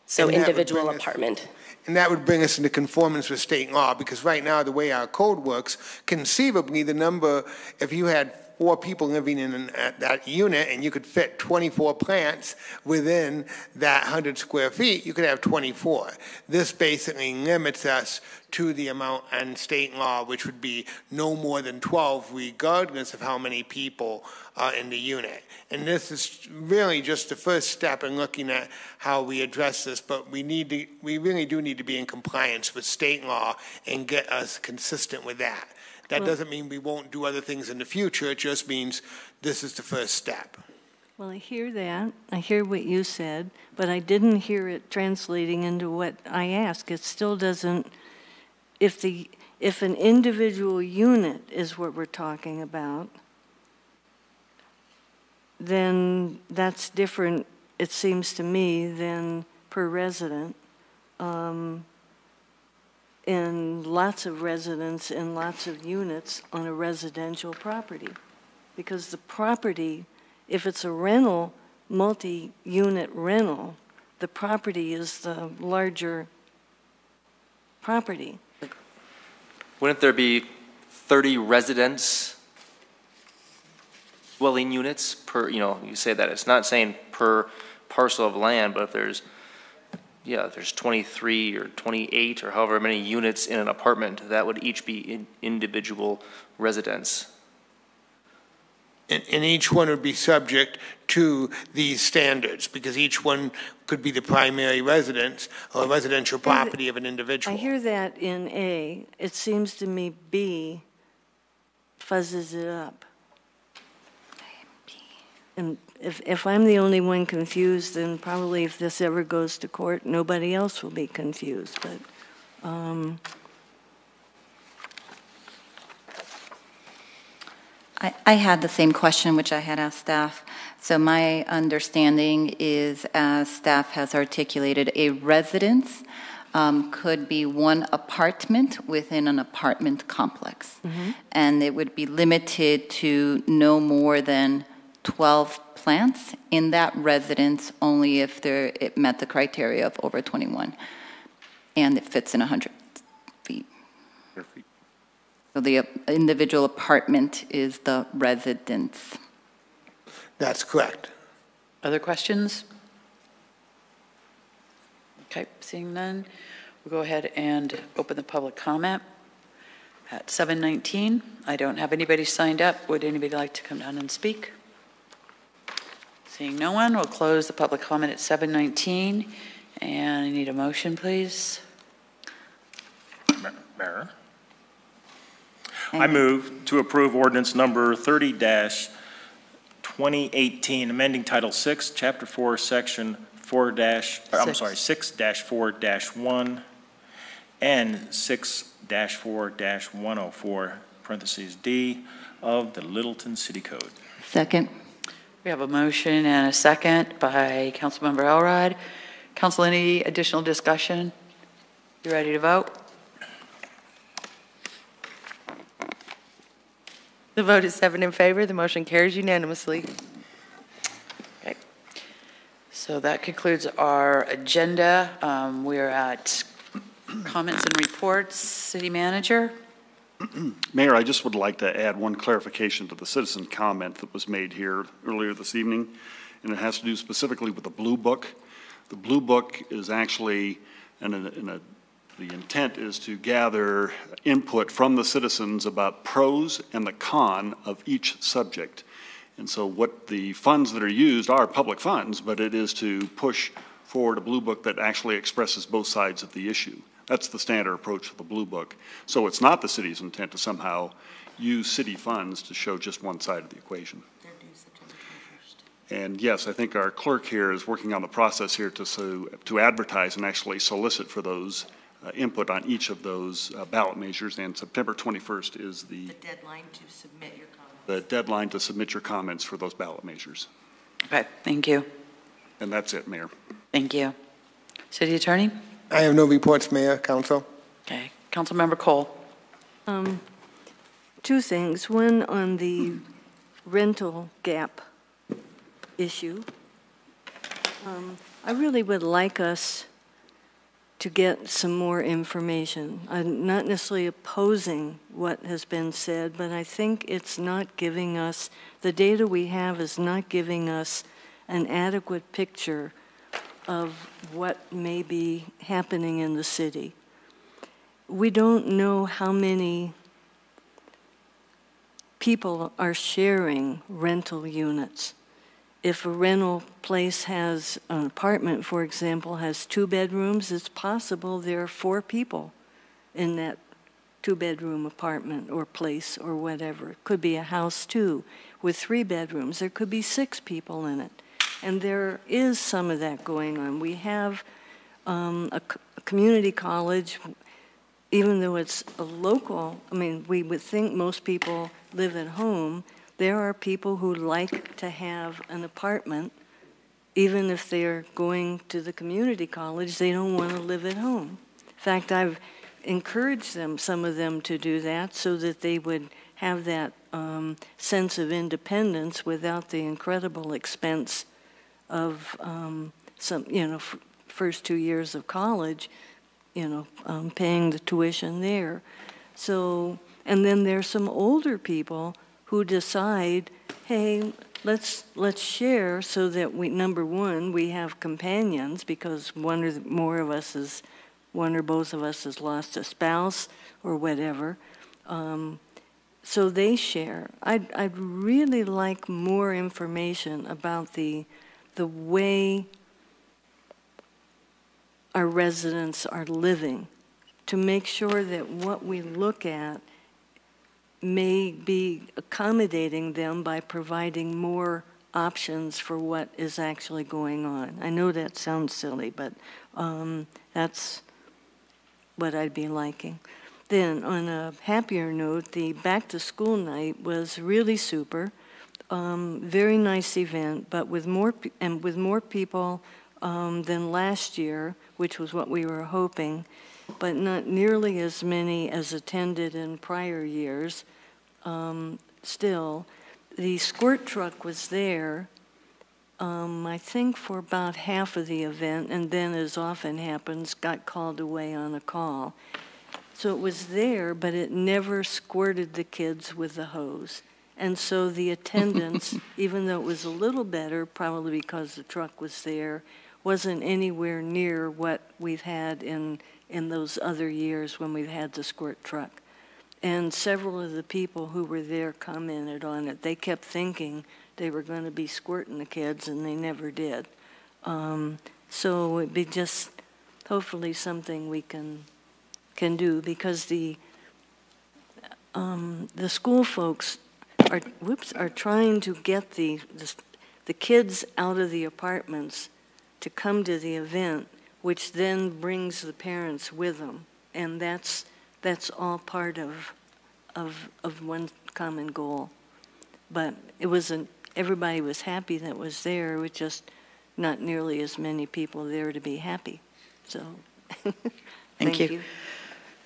So individual apartment. And that would bring us into conformance with state law, because right now, the way our code works, conceivably the number, if you had 4 people living in that unit and you could fit 24 plants within that 100 square feet, you could have 24. This basically limits us to the amount in state law, which would be no more than 12, regardless of how many people are in the unit. And this is really just the first step in looking at how we address this, but we really do need to be in compliance with state law and get us consistent with that. That doesn't mean we won't do other things in the future. It just means this is the first step. Well, I hear that. I hear what you said, but I didn't hear it translating into what I asked. It still doesn't, if an individual unit is what we're talking about, then that's different, it seems to me, than per resident. In lots of residents and lots of units on a residential property. Because the property, if it's a rental, multi-unit rental, the property is the larger property. Wouldn't there be 30 residents dwelling units per, you say that it's not saying per parcel of land, but if there's 23 or 28 or however many units in an apartment, that would each be individual residents. And each one would be subject to these standards, because each one could be the primary residence or residential property of an individual. I hear that in A. It seems to me B fuzzes it up. And if I'm the only one confused, then probably if this ever goes to court, nobody else will be confused. But I had the same question, which I had asked staff. So my understanding is, as staff has articulated, a residence could be one apartment within an apartment complex. Mm-hmm. And it would be limited to no more than 12 plants in that residence, only if it met the criteria of over 21 and it fits in 100 feet. So the individual apartment is the residence. That's correct. Other questions? Okay, seeing none, we'll go ahead and open the public comment at 7:19. I don't have anybody signed up. Would anybody like to come down and speak? Seeing no one, we'll close the public comment at 7:19. And I need a motion, please. Mayor. I move to approve ordinance number 30-2018, amending Title 6, Chapter 4, Section 6-4-1 and 6-4-104, parentheses D, of the Littleton City Code. Second. We have a motion and a second by Councilmember Elrod. Council, any additional discussion? You ready to vote? The vote is 7 in favor. The motion carries unanimously. Okay. So that concludes our agenda. We are at comments and reports. City Manager. Mayor, I just would like to add one clarification to the citizen comment that was made here earlier this evening, and it has to do specifically with the Blue Book. The Blue Book is actually, the intent is to gather input from the citizens about pros and the con of each subject. And so what the funds that are used are public funds, but it is to push forward a Blue Book that actually expresses both sides of the issue. That's the standard approach to the Blue Book. So it's not the city's intent to somehow use city funds to show just one side of the equation. And yes, I think our clerk here is working on the process here to advertise and actually solicit for those input on each of those ballot measures. And September 21st is the deadline to submit your comments. The deadline to submit your comments for those ballot measures. Okay, thank you. And that's it, Mayor. Thank you. City Attorney? I have no reports, Mayor, Council. Okay. Councilmember Cole. Two things. One on the rental gap issue. I really would like us to get some more information. I'm not necessarily opposing what has been said, but I think it's not giving us, the data we have is not giving us an adequate picture of what may be happening in the city. We don't know how many people are sharing rental units. If a rental place has an apartment, for example, has 2 bedrooms, it's possible there are 4 people in that 2-bedroom apartment or place or whatever. It could be a house too with 3 bedrooms. There could be 6 people in it. And there is some of that going on. We have a community college, even though it's a local, I mean, we would think most people live at home. There are people who like to have an apartment, even if they're going to the community college, they don't want to live at home. In fact, I've encouraged them, some of them, to do that so that they would have that sense of independence without the incredible expense of first 2 years of college, paying the tuition there. So, and then there's some older people who decide, hey, let's share so that we, number one, we have companions because one or both of us has lost a spouse or whatever. So they share. I'd really like more information about the way our residents are living to make sure that what we look at may be accommodating them by providing more options for what is actually going on. I know that sounds silly, but that's what I'd be liking. Then, on a happier note, the back-to-school night was really super. Very nice event, but with more people than last year, which was what we were hoping, but not nearly as many as attended in prior years. Still, the squirt truck was there, I think for about half of the event, and then, as often happens, got called away on a call. So it was there, but it never squirted the kids with the hose. And so the attendance, even though it was a little better, probably because the truck was there, wasn't anywhere near what we've had in those other years when we've had the squirt truck. And several of the people who were there commented on it. They kept thinking they were going to be squirting the kids, and they never did. So it'd be just hopefully something we can do, because the school folks are trying to get the kids out of the apartments to come to the event, which then brings the parents with them. And that's all part of one common goal. But it wasn't, everybody was happy that was there. It was just not nearly as many people there to be happy. So, Thank you.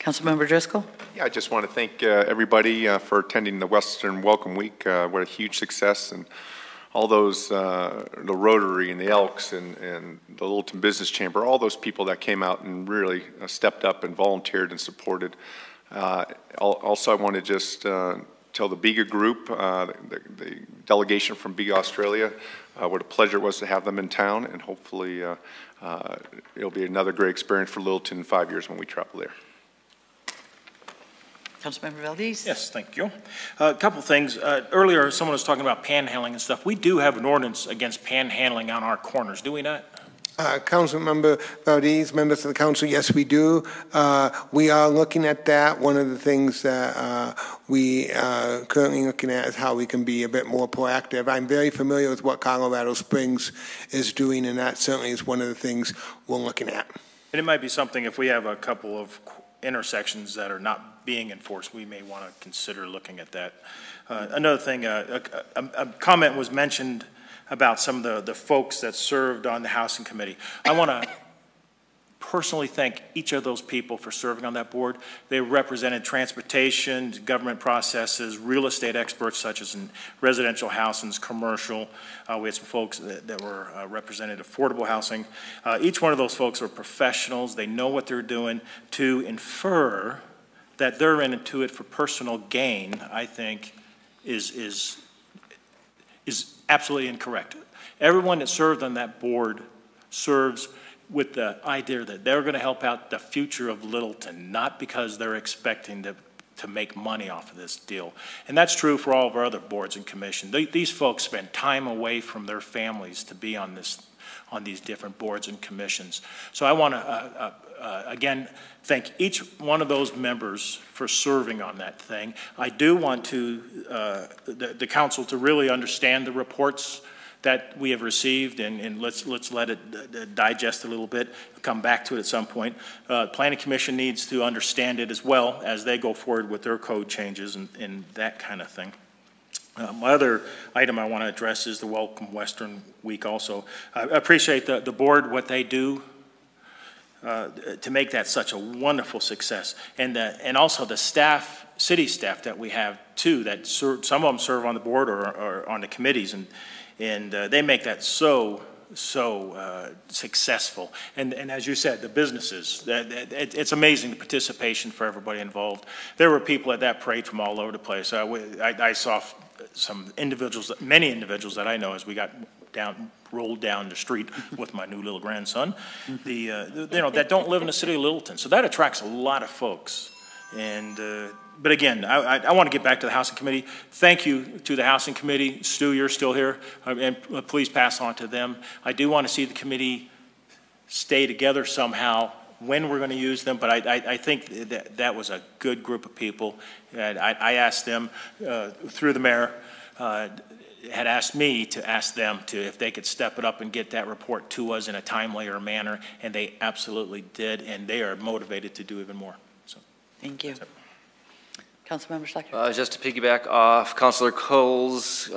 Councilmember Driscoll? Yeah, I just want to thank everybody for attending the Western Welcome Week. What a huge success. And all those, the Rotary and the Elks and the Littleton Business Chamber, all those people that came out and really stepped up and volunteered and supported. Also, I want to just tell the BIGA group, the delegation from BIGA Australia, what a pleasure it was to have them in town, and hopefully it'll be another great experience for Littleton in 5 years when we travel there. Councilmember Valdez? Yes, thank you. A couple things. Earlier, someone was talking about panhandling and stuff. We do have an ordinance against panhandling on our corners, do we not? Councilmember Valdez, members of the council, yes, we do. We are looking at that. One of the things that we are currently looking at is how we can be a bit more proactive. I'm very familiar with what Colorado Springs is doing, and that certainly is one of the things we're looking at. And it might be something, if we have a couple of intersections that are not being enforced, we may want to consider looking at that. Another thing, a comment was mentioned about some of the folks that served on the Housing Committee. I want to personally thank each of those people for serving on that board. They represented transportation, government processes, real estate experts such as in residential housing, commercial. We had some folks that were represented affordable housing. Each one of those folks are professionals. They know what they're doing. To infer that they're into it for personal gain, I think, is absolutely incorrect. Everyone that served on that board serves with the idea that they're going to help out the future of Littleton, not because they're expecting to make money off of this deal. And that's true for all of our other boards and commissions. These folks spend time away from their families to be on these different boards and commissions. So I want to, again, thank each one of those members for serving on that thing. I do want to, the council to really understand the reports that we have received, and let's let it digest a little bit, come back to it at some point. Planning Commission needs to understand it as well as they go forward with their code changes and that kind of thing. My other item I want to address is the Welcome Western Week also. I appreciate the board, what they do to make that such a wonderful success. And also the staff, city staff that we have too, that some of them serve on the board or on the committees, and they make that so successful. And as you said, the businesses, it's amazing the participation for everybody involved. There were people at that parade from all over the place. I saw some individuals, many individuals that I know as we got rolled down the street with my new little grandson, that don't live in the city of Littleton. So that attracts a lot of folks. But again, I want to get back to the Housing Committee. Thank you to the Housing Committee. Stu, you're still here, and please pass on to them. I do want to see the committee stay together somehow when we're going to use them, but I think that was a good group of people. And I asked them, through the mayor, had asked me to ask them if they could step it up and get that report to us in a timelier manner, and they absolutely did, and they are motivated to do even more. So, thank you. Councilmember Schlechter. Just to piggyback off Councilor Cole's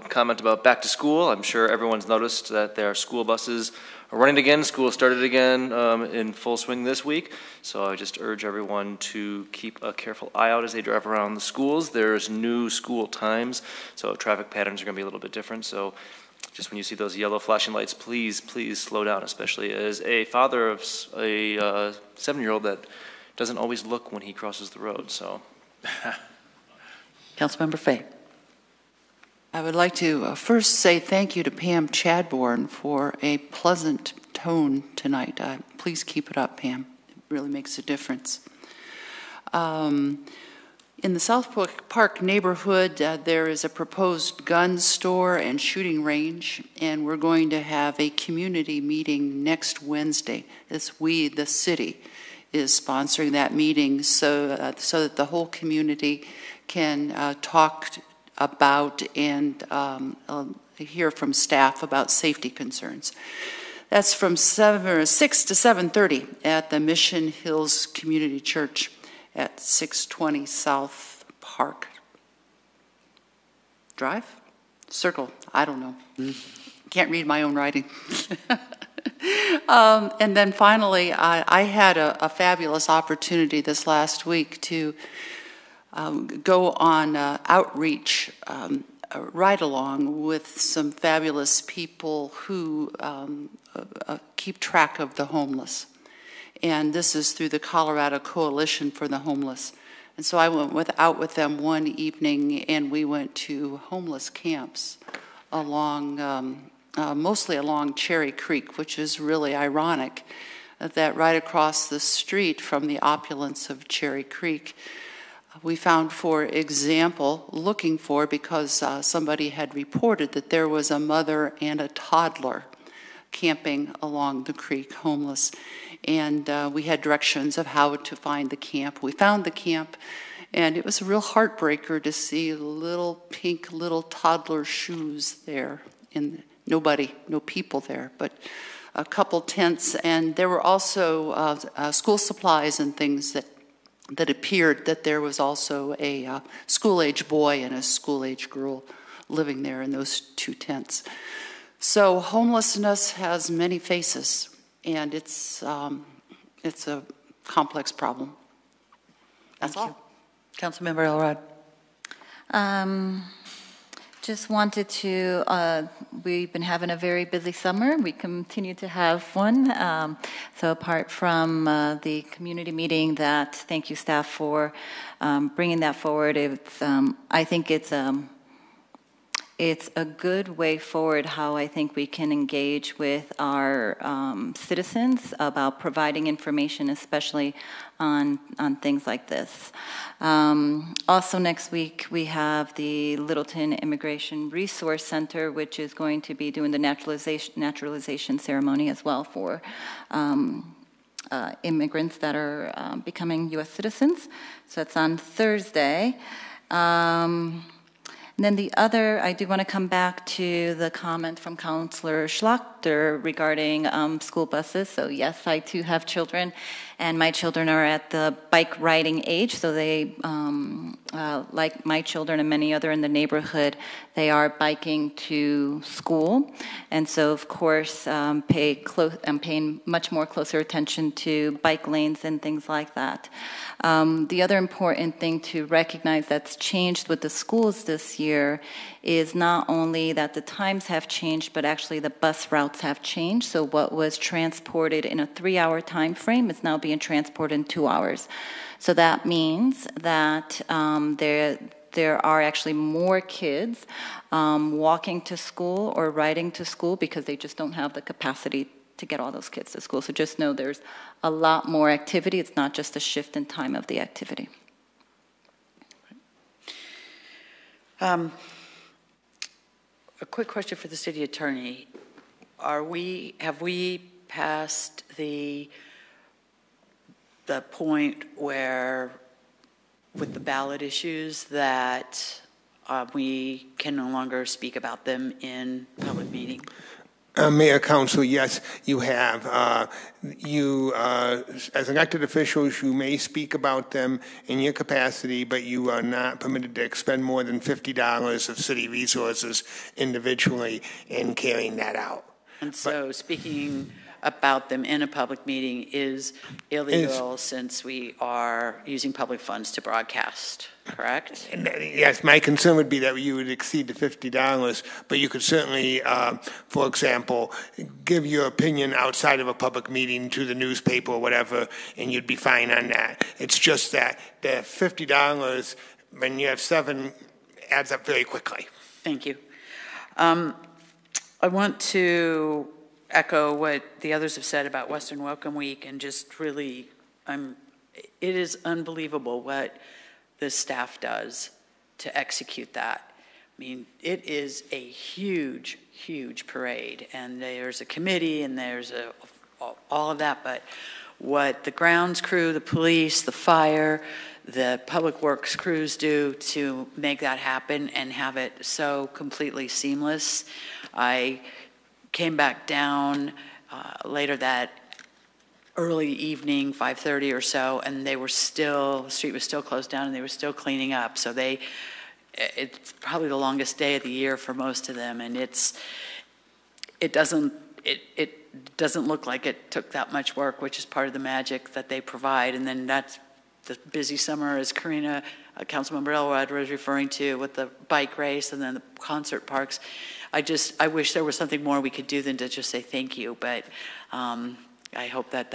comment about back to school, I'm sure everyone's noticed that their school buses are running again. School started again in full swing this week. So I just urge everyone to keep a careful eye out as they drive around the schools. There's new school times, so traffic patterns are going to be a little bit different. So just when you see those yellow flashing lights, please slow down, especially as a father of a 7-year-old that doesn't always look when he crosses the road. So. Councilmember Fay. I would like to first say thank you to Pam Chadbourne for a pleasant tone tonight. Please keep it up, Pam. It really makes a difference. In the South Park neighborhood, there is a proposed gun store and shooting range, and we're going to have a community meeting next Wednesday. The city, is sponsoring that meeting so that the whole community can talk about and hear from staff about safety concerns. That's from 6 to 7:30 at the Mission Hills Community Church at 620 South Park Drive? Circle, I don't know. Can't read my own writing. And then finally, I had a fabulous opportunity this last week to go on outreach ride-along with some fabulous people who keep track of the homeless. And this is through the Colorado Coalition for the Homeless. And so I went out with them one evening, and we went to homeless camps along, mostly along Cherry Creek, which is really ironic that right across the street from the opulence of Cherry Creek, we found, for example, looking for, because somebody had reported that there was a mother and a toddler camping along the creek, homeless. And we had directions of how to find the camp. We found the camp, and it was a real heartbreaker to see little pink little toddler shoes there. And nobody, no people there, but a couple tents. And there were also school supplies and things that appeared that there was also a school-age boy and a school-age girl living there in those two tents. So homelessness has many faces, and it's a complex problem. That's all. Councilmember Elrod. Just wanted to, we've been having a very busy summer. We continue to have one. So apart from the community meeting that, thank you staff for bringing that forward. I think it's a good way forward how I think we can engage with our citizens about providing information, especially on things like this. Also next week we have the Littleton Immigration Resource Center, which is going to be doing the naturalization ceremony as well for immigrants that are becoming U.S. citizens. So that's on Thursday. And then the other, I do want to come back to the comment from Councillor Schlachter regarding school buses. So yes, I too have children, and my children are at the bike riding age, so they, like my children and many other in the neighborhood, they are biking to school. And so of course, I'm paying much more closer attention to bike lanes and things like that. The other important thing to recognize that's changed with the schools this year is not only that the times have changed, but actually the bus routes have changed. So what was transported in a 3-hour time frame is now being transported in 2 hours. So that means that there are actually more kids walking to school or riding to school because they just don't have the capacity to get all those kids to school. So just know there's a lot more activity. It's not just a shift in time of the activity. A quick question for the city attorney. Have we passed the point where, with the ballot issues, that we can no longer speak about them in public meeting? Mayor, Council, yes, you have. As elected officials, you may speak about them in your capacity, but you are not permitted to expend more than $50 of city resources individually in carrying that out. And so speaking about them in a public meeting is illegal since we are using public funds to broadcast, correct? Yes, my concern would be that you would exceed the $50, but you could certainly, for example, give your opinion outside of a public meeting to the newspaper or whatever, and you'd be fine on that. It's just that the $50, when you have 7, adds up very quickly. Thank you. I want to echo what the others have said about Western Welcome Week, and just really, it is unbelievable what the staff does to execute that. I mean, it is a huge, huge parade, and there's a committee, and there's all of that, but what the grounds crew, the police, the fire, the public works crews do to make that happen and have it so completely seamless. I came back down later that early evening, 5:30 or so, and they were still, the street was still closed down and they were still cleaning up. So it's probably the longest day of the year for most of them, and it doesn't look like it took that much work, which is part of the magic that they provide. And then that's the busy summer, as Karina, Councilmember Elrod, was referring to, with the bike race and then the concert parks. I wish there was something more we could do than to just say thank you, but I hope that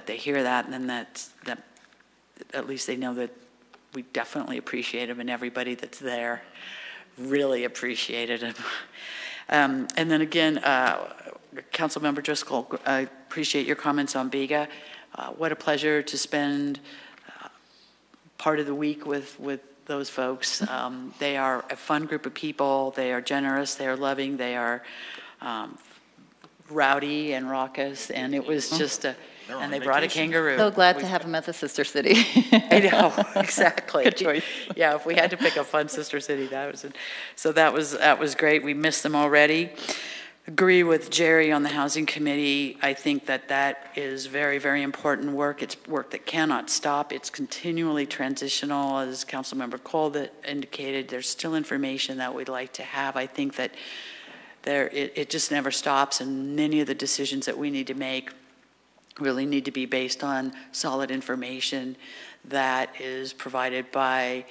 they hear that, and then that at least they know that we definitely appreciate them, and everybody that's there really appreciated them. And then again, Councilmember Driscoll, I appreciate your comments on Bega. What a pleasure to spend part of the week with those folks. They are a fun group of people. They are generous. They are loving. They are rowdy and raucous, and it was just and they brought a kangaroo. So glad to have them at the sister city. I know, exactly. Good choice. Yeah, if we had to pick a fun sister city, that was it. So that was great. We missed them already. Agree with Jerry on the Housing Committee. I think that is very, very important work. It's work that cannot stop. It's continually transitional, as Councilmember Cole indicated. There's still information that we'd like to have. I think that it just never stops, and many of the decisions that we need to make really need to be based on solid information that is provided by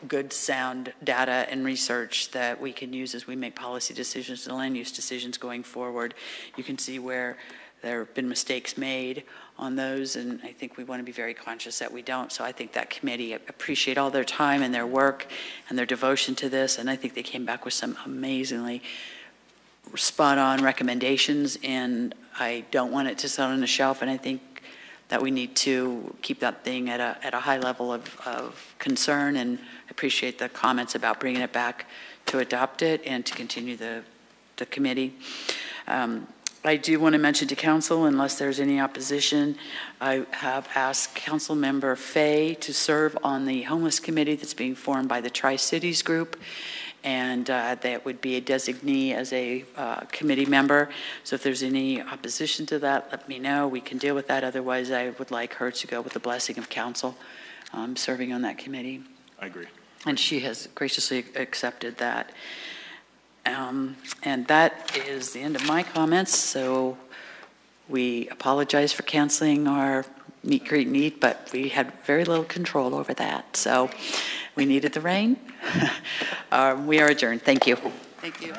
good, sound data and research that we can use as we make policy decisions and land use decisions going forward. You can see where there have been mistakes made on those, and I think we want to be very conscious that we don't. So I think that committee, appreciate all their time and their work and their devotion to this, and I think they came back with some amazingly spot-on recommendations, and I don't want it to sit on the shelf, and I think that we need to keep that thing at a high level of concern, and appreciate the comments about bringing it back to adopt it and to continue the committee. I do want to mention to council, unless there's any opposition, I have asked Councilmember Fay to serve on the homeless committee that's being formed by the Tri-Cities group, and that would be a designee as a committee member. So if there's any opposition to that, let me know. We can deal with that. Otherwise, I would like her to go with the blessing of council serving on that committee. I agree. And she has graciously accepted that. And that is the end of my comments. So we apologize for canceling our meet, greet, and eat, but we had very little control over that. So we needed the rain. We are adjourned. Thank you. Thank you.